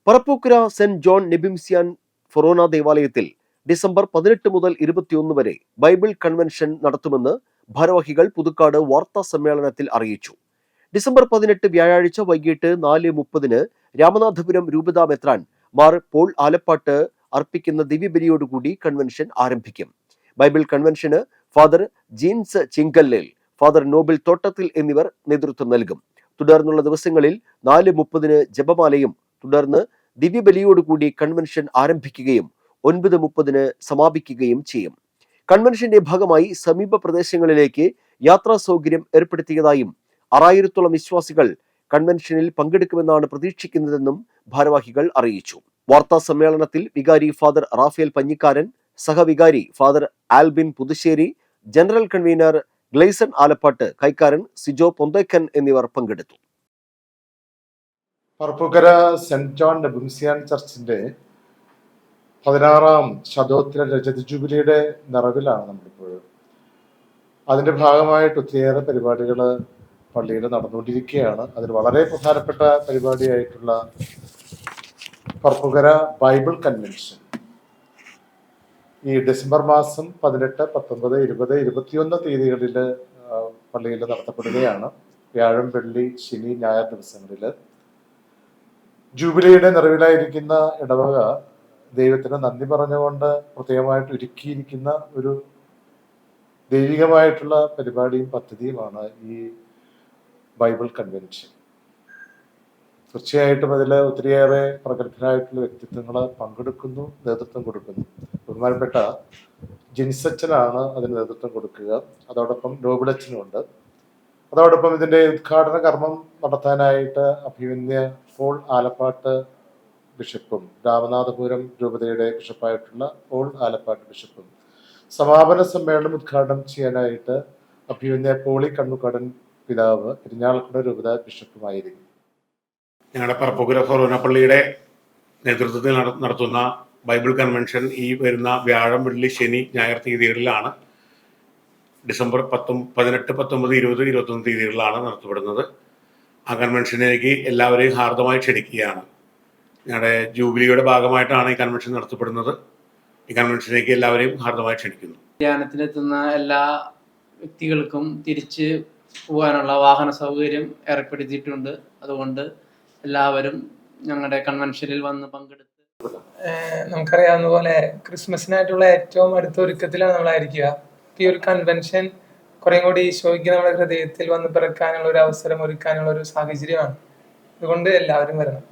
Parappukkara saint John നെബിംസിയാൻ ഫൊറോന ദേവാലയത്തിൽ December 18 മുതൽ 21 വരെ ബൈബിൾ കൺവെൻഷൻ നടത്തുമെന്ന് ഭാരവാഹികൾ പുതുക്കാട് വാർത്താ സമ്മേളനത്തിൽ അറിയിച്ചു. ഡിസംബർ 18 വ്യാഴാഴ്ച വൈകിട്ട് 4:30 രാമനാഥപുരം രൂപതാ മെത്രാൻ മാർ പോൾ ആലപ്പാട്ട് അർപ്പിക്കുന്ന ദിവ്യബലിയോടുകൂടി കൺവെൻഷൻ ആരംഭിക്കും. ബൈബിൾ കൺവെൻഷന് ഫാദർ ജീൻസ് ചിങ്കല്ലേൽ, ഫാദർ നോബിൾ തോട്ടത്തിൽ എന്നിവർ നേതൃത്വം നൽകും. തുടർന്നുള്ള ദിവസങ്ങളിൽ 4:30 ജപമാലയും തുടർന്ന് ദിവ്യബലിയോടുകൂടി കൺവെൻഷൻ ആരംഭിക്കുകയും 9:30 സമാപിക്കുകയും ചെയ്യും. കൺവെൻഷന്റെ ഭാഗമായി സമീപ പ്രദേശങ്ങളിലേക്ക് യാത്രാ സൗകര്യം ഏർപ്പെടുത്തിയതായും 6000-ഓളം വിശ്വാസികൾ കൺവെൻഷനിൽ പങ്കെടുക്കുമെന്നാണ് പ്രതീക്ഷിക്കുന്നതെന്നും ഭാരവാഹികൾ അറിയിച്ചു. വാർത്താ സമ്മേളനത്തിൽ വികാരി ഫാദർ റാഫേൽ പഞ്ഞിക്കാരൻ, സഹവികാരി father Albin Puthussery, general convener Gleyson Alappatt, കൈക്കാരൻ സിജോ പൊന്തേക്കൻ എന്നിവർ പങ്കെടുത്തു. പറപ്പൂക്കര സെന്റ് ജോൺ നെബിംസിയാൻ ചർച്ചിന്റെ 16ാം ശതോത്തര രജത ജൂബിലിയുടെ നിറവിലാണ് നമ്മളിപ്പോൾ. അതിന്റെ ഭാഗമായിട്ട് ഒത്തിരിയേറെ പരിപാടികൾ പള്ളിയിൽ നടന്നുകൊണ്ടിരിക്കുകയാണ്. അതിൽ വളരെ പ്രധാനപ്പെട്ട പരിപാടിയായിട്ടുള്ള പറപ്പൂക്കര ബൈബിൾ കൺവെൻഷൻ ഈ ഡിസംബർ മാസം 18, 19, 20, 21 തീയതികളിൽ പള്ളിയിൽ നടത്തപ്പെടുകയാണ്. വ്യാഴം, വെള്ളി, ശനി, ഞായർ ദിവസങ്ങളിൽ ജൂബിലിയുടെ നിറവിലായിരിക്കുന്ന ഇടവക ദൈവത്തിന് നന്ദി പറഞ്ഞുകൊണ്ട് പ്രത്യേകമായിട്ട് ഒരുക്കിയിരിക്കുന്ന ഒരു ദൈവികമായിട്ടുള്ള പരിപാടിയും പദ്ധതിയുമാണ് ഈ ബൈബിൾ കൺവെൻഷൻ. തീർച്ചയായിട്ടും അതിൽ ഒത്തിരിയേറെ പ്രഗത്ഭരായിട്ടുള്ള വ്യക്തിത്വങ്ങൾ പങ്കെടുക്കുന്നു, നേതൃത്വം കൊടുക്കുന്നു. ബഹുമാനപ്പെട്ട ജിൻസച്ചനാണ് അതിന് നേതൃത്വം കൊടുക്കുക. അതോടൊപ്പം നോബിളച്ചനുണ്ട്. അതോടൊപ്പം ഇതിന്റെ ഉദ്ഘാടന കർമ്മം നടത്താനായിട്ട് അഭിമന്യ പോൾ ആലപ്പാട്ട് ബിഷപ്പും രാമനാഥപുരം രൂപതയുടെ ബിഷപ്പായിട്ടുള്ള പോൾ ആലപ്പാട്ട് ബിഷപ്പും, സമാപന സമ്മേളനം ഉദ്ഘാടനം ചെയ്യാനായിട്ട് അഭിമന്യ പോളി കണ്ണുകടൻ പിതാവ് ഇരിഞ്ഞാലക്കുട രൂപത ബിഷപ്പുമായിരിക്കും. ഞങ്ങളുടെ പറപ്പൂക്കര ഫൊറോന പള്ളിയുടെ നേതൃത്വത്തിൽ നടത്തുന്ന ബൈബിൾ കൺവെൻഷൻ ഈ വരുന്ന വ്യാഴം, വെള്ളി, ശനി, ഞായർ തീയതികളിലാണ്. ഡിസംബർ 18, 19, 20, 21 തീയതികളിലാണ് നടത്തപ്പെടുന്നത്. ആ കൺവെൻഷനിലേക്ക് എല്ലാവരെയും ഹാർദമായി ക്ഷണിക്കുകയാണ്. ഞങ്ങളുടെ ജൂബിലിയുടെ ഭാഗമായിട്ടാണ് ഈ കൺവെൻഷൻ നടത്തപ്പെടുന്നത്. ഈ കൺവെൻഷനിലേക്ക് എല്ലാവരെയും ഹാർദമായി ക്ഷണിക്കുന്നു. ധ്യാനത്തിനെത്തുന്ന എല്ലാ വ്യക്തികൾക്കും തിരിച്ച് പോകാനുള്ള വാഹന സൗകര്യം ഏർപ്പെടുത്തിയിട്ടുണ്ട്. അതുകൊണ്ട് എല്ലാവരും ഞങ്ങളുടെ കൺവെൻഷനിൽ വന്ന് പങ്കെടുത്ത് നമുക്കറിയാവുന്ന പോലെ ക്രിസ്മസിനായിട്ടുള്ള ഏറ്റവും അടുത്ത ഒരുക്കത്തിലാണ് നമ്മളായിരിക്കുക. ഈ ഒരു കൺവെൻഷൻ കുറേ കൂടി ഈശോയ്ക്ക് നമ്മുടെ ഹൃദയത്തിൽ വന്ന് പിറക്കാനുള്ള ഒരു അവസരം ഒരുക്കാനുള്ള ഒരു സാഹചര്യമാണ്. അതുകൊണ്ട് എല്ലാവരും വരണം.